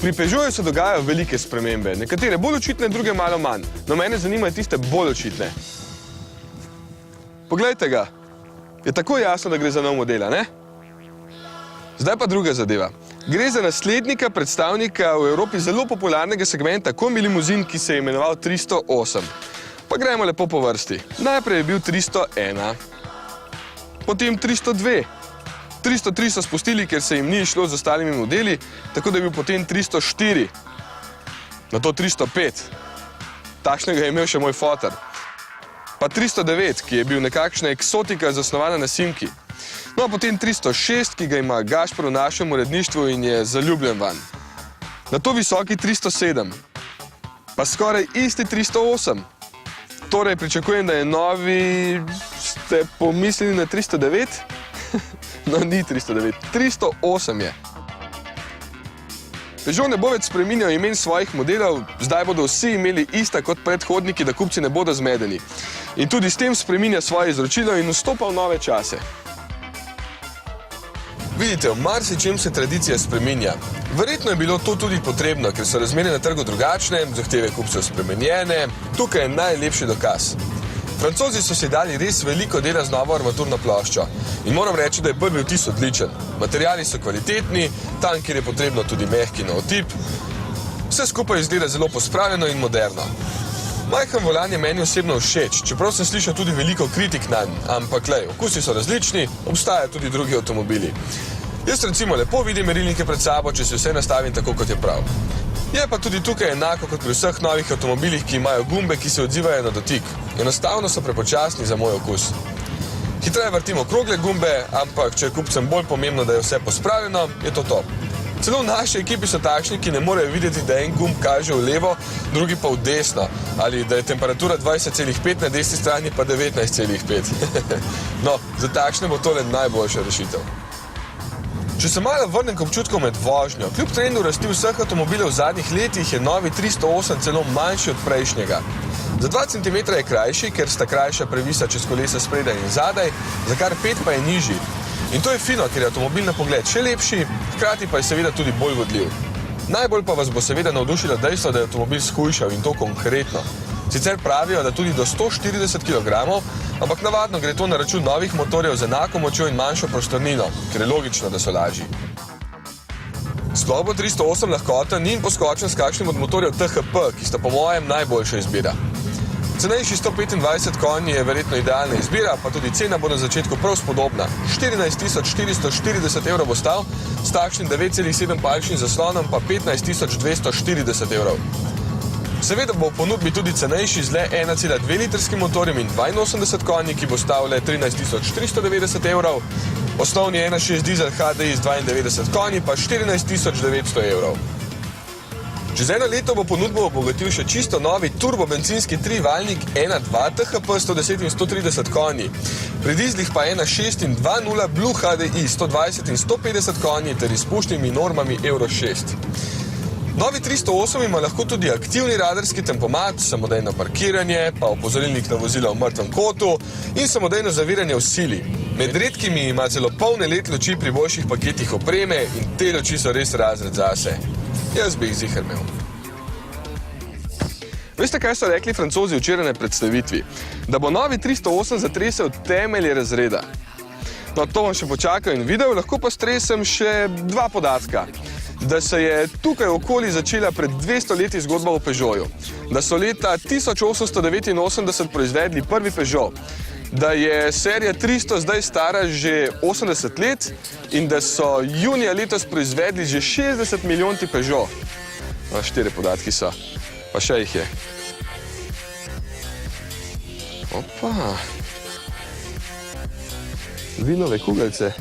Pri Peugeotu se dogajajo velike spremembe, nekatere bolj očitne, druge malo manj. No, mene zanimajo tiste bolj očitne. Poglejte ga. Je tako jasno, da gre za nov model, ne? Zdaj pa druga zadeva. Gre za naslednika predstavnika v Evropi zelo popularnega segmenta kombi limuzin, ki se je imenoval 308. Pa gremo lepo po vrsti. Najprej je bil 301, potem 302. 303 so spustili, ker se jim ni šlo z ostalimi modeli, tako da je bil potem 304. Nato 305. Takšnega je imel še moj foter. Pa 309, ki je bil nekakšna eksotika zasnovana na Simki. No, potem 306, ki ga ima Gašper v našem uredništvu in je zaljubljen vanj. Nato visoki 307. Pa skoraj isti 308. Torej, pričakujem, da je novi... Ste pomislili na 309? No, ni 309. 308 je. Peugeot ne bo več spreminjal imen svojih modelov, zdaj bodo vsi imeli ista kot predhodniki, da kupci ne bodo zmedeni. In tudi s tem spreminja svoje izročilo in vstopa v nove čase. Vidite, v marsičem se tradicija spreminja. Verjetno je bilo to tudi potrebno, ker so razmere na trgu drugačne, zahteve kupcev spremenjene. Tukaj je najlepši dokaz. Francozi so si dali res veliko dela z novo armaturno ploščo in moram reči, da je prvi vtis odličen. Materiali so kvalitetni, tam, kjer je potrebno tudi mehki na otip. Vse skupaj izgleda zelo pospravljeno in moderno. Majhen volan je meni osebno všeč, čeprav sem slišal tudi veliko kritik nanj, ampak lej, okusi so različni, obstajajo tudi drugi avtomobili. Jaz recimo lepo vidim merilnike pred sabo, če si vse nastavim tako, kot je prav. Je pa tudi tukaj enako kot pri vseh novih avtomobilih, ki imajo gumbe, ki se odzivajo na dotik. Enostavno so prepočasni za moj okus. Hitreje vrtimo okrogle gumbe, ampak če je kupcem bolj pomembno, da je vse pospravljeno, je to to. Celo v naši ekipi so takšni, ki ne morejo videti, da en gumb kaže v levo, drugi pa v desno, ali da je temperatura 20,5 na desni strani pa 19,5. No, za takšne bo tole najboljša rešitev. Če se malo vrnem k občutkom med vožnjo, kljub trendu rasti vseh avtomobilov v zadnjih letih je novi 308 celo manjši od prejšnjega. Za 2 cm je krajši, ker sta krajša previsa čez kolesa spredaj in zadaj, za kar 5 pa je nižji. In to je fino, ker je avtomobil na pogled še lepši, hkrati pa je seveda tudi bolj vodljiv. Najbolj pa vas bo seveda navdušilo dejstvo, da je avtomobil shujšal in to konkretno. Sicer pravijo, da tudi do 140 kg, ampak navadno gre to na račun novih motorjev z enako močjo in manjšo prostornino, ker je logično, da so lažji. Sploh bo 308 lahkoten in poskočen s kakšnim od motorjev THP, ki sta po mojem najboljša izbira. Cenejši 125 konj je verjetno idealna izbira, pa tudi cena bo na začetku prav spodobna. 14 440 evrov bo stal, s takšnim 9,7 palčnim zaslonom pa 15 240 evrov. Seveda bo v ponudbi tudi cenejši z le 1,2 litrskim motorjem in 82 konji, ki bo stal le 13 390 evrov, osnovni 1.6 dizel HDI z 92 konji pa 14 900 evrov. Čez eno leto bo ponudbo obogatil še čisto novi turbobencinski trivaljnik 1.2 THP 110 in 130 konji. Pri dizlih pa 1.6 in 2.0 Blue HDI 120 in 150 konji ter izpušnimi normami Euro 6. Novi 308 ima lahko tudi aktivni radarski tempomat, samodejno parkiranje, pa opozorilnik na vozila v mrtvem kotu in samodejno zaviranje v sili. Med redkimi ima celo polne LED luči pri boljših paketih opreme in te luči so res razred zase. Jaz bi jih ziher imel. Veste, kaj so rekli Francozi včeraj na predstavitvi? Da bo novi 308 zatresel temelje razreda. No, to bom še počakal in videl, lahko pa stresem še 2 podatka. Da se je tukaj okoli začela pred 200 leti zgodba o Peugeotu. Da so leta 1889 proizvedli prvi Peugeot. Da je serija 300 zdaj stara že 80 let in da so junija letos proizvedli že 60 milijonti Peugeot. 4 podatki so, pa še jih je. Opa. Vinove kugelce.